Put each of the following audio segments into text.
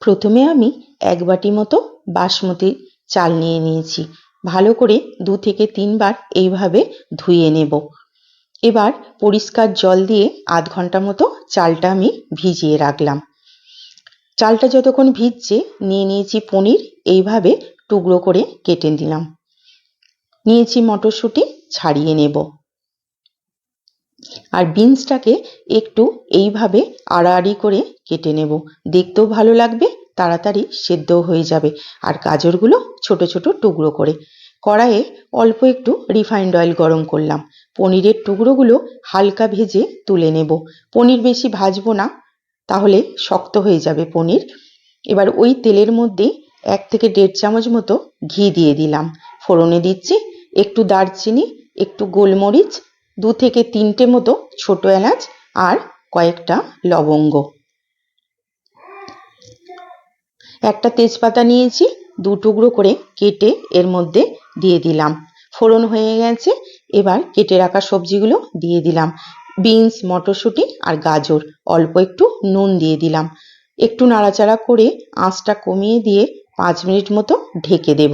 প্রথমে আমি 1 বাটি মতো বাসমতি চাল নিয়ে নিয়েছি। ভালো করে 2 থেকে 3 বার এইভাবে ধুয়ে নেব। এবার পরিষ্কার জল দিয়ে আধ ঘন্টা মতো চালটা আমি ভিজিয়ে রাখলাম। চালটা যতক্ষণ ভিজছে নিয়ে নিয়েছি পনির, এইভাবে টুকরো করে কেটে নিলাম। নিয়েছি মটরশুঁটি, ছাড়িয়ে নেব। আর বিনসটাকে একটু এইভাবে আড়াআড়ি করে কেটে নেব, দেখতেও ভালো লাগবে, তাড়াতাড়ি সেদ্ধও হয়ে যাবে। আর গাজরগুলো ছোট ছোট টুকরো করে কড়াইয়ে অল্প একটু রিফাইন্ড অয়েল গরম করলাম। পনিরের টুকরোগুলো হালকা ভেজে তুলে নেব। পনির বেশি ভাজবো না, তাহলে শক্ত হয়ে যাবে পনির। এবার ওই তেলের মধ্যে 1 থেকে 1.5 চামচ মতো ঘি দিয়ে দিলাম। ফোড়নে দিচ্ছি একটু দারচিনি, একটু গোলমরিচ, 2 থেকে 3টে মতো ছোট এলাচ আর কয়েকটা লবঙ্গ। একটা তেজপাতা নিয়েছি, 2 টুকরো করে কেটে এর মধ্যে দিয়ে দিলাম। ফোড়ন হয়ে গেছে, এবার কেটে রাখা সবজিগুলো দিয়ে দিলাম। বিনস, মটরশুঁটি আর গাজর, অল্প একটু নুন দিয়ে দিলাম। একটু নাড়াচাড়া করে আঁচটা কমিয়ে দিয়ে 5 মিনিট মতো ঢেকে দেব।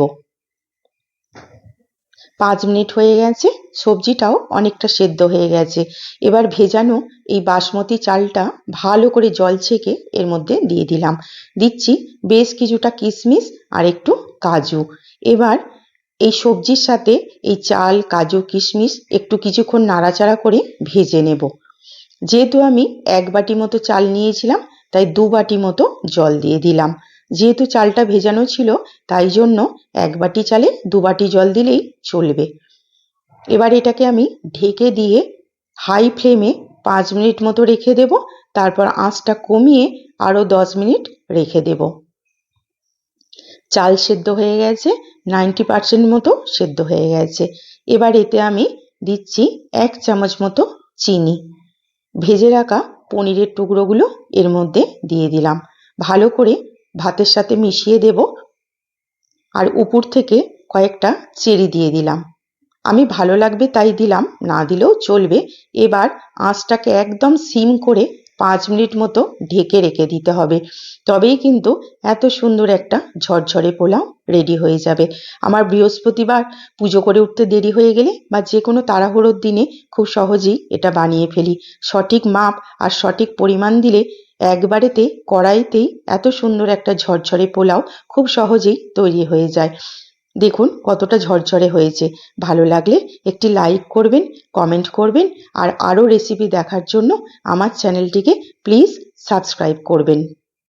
5 মিনিট হয়ে গেছে, সবজিটাও অনেকটা সেদ্ধ হয়ে গেছে। এবার ভেজানো এই বাসমতি চালটা ভালো করে জল ছেঁকে এর মধ্যে দিয়ে দিলাম। দিচ্ছি বেশ কিছুটা কিশমিশ আর একটু কাজু। এবার এই সবজির সাথে এই চাল, কাজু, কিশমিশ একটু কিছুক্ষণ নাড়াচাড়া করে ভেজে নেব। যেহেতু আমি 1 বাটি মতো চাল নিয়েছিলাম, তাই 2 বাটি মতো জল দিয়ে দিলাম। যেহেতু চালটা ভেজানো ছিল, তাই জন্য 1 বাটি চালে 2 বাটি জল দিলেই চলবে। এবার এটাকে আমি ঢেকে দিয়ে হাই ফ্লেমে 5 মিনিট মতো রেখে দেব। তারপর আঁচটা কমিয়ে আরো 10 মিনিট রেখে দেব। চাল সেদ্ধ হয়ে গেছে, 90% মতো সেদ্ধ হয়ে গেছে। এবার এতে আমি দিচ্ছি 1 চামচ মতো চিনি। ভেজে রাখা পনিরের টুকরোগুলো এর মধ্যে দিয়ে দিলাম। ভালো করে ভাতের সাথে মিশিয়ে দেব। আর উপর থেকে কয়েকটা চেরি দিয়ে দিলাম। আমি ভালো লাগবে তাই দিলাম, না দিলেও চলবে। এবার আঁচটাকে একদম সিম করে 5 মিনিট মতো ঢেকে রেখে দিতে হবে। তবেই কিন্তু এত সুন্দর একটা ঝরঝরে পোলাও রেডি হয়ে যাবে। আমার বৃহস্পতিবার পুজো করে উঠতে দেরি হয়ে গেলে বা যে কোনো তাড়াহুড়োর দিনে খুব সহজেই এটা বানিয়ে ফেলি। সঠিক মাপ আর সঠিক পরিমাণ দিলে একবারেতে কড়াইতেই এত সুন্দর একটা ঝরঝরে পোলাও খুব সহজেই তৈরি হয়ে যায়। দেখুন কতটা ঝরঝরে হয়েছে। ভালো লাগলে একটি লাইক করবেন, কমেন্ট করবেন আর আরও রেসিপি দেখার জন্য আমার চ্যানেলটিকে প্লিজ সাবস্ক্রাইব করবেন।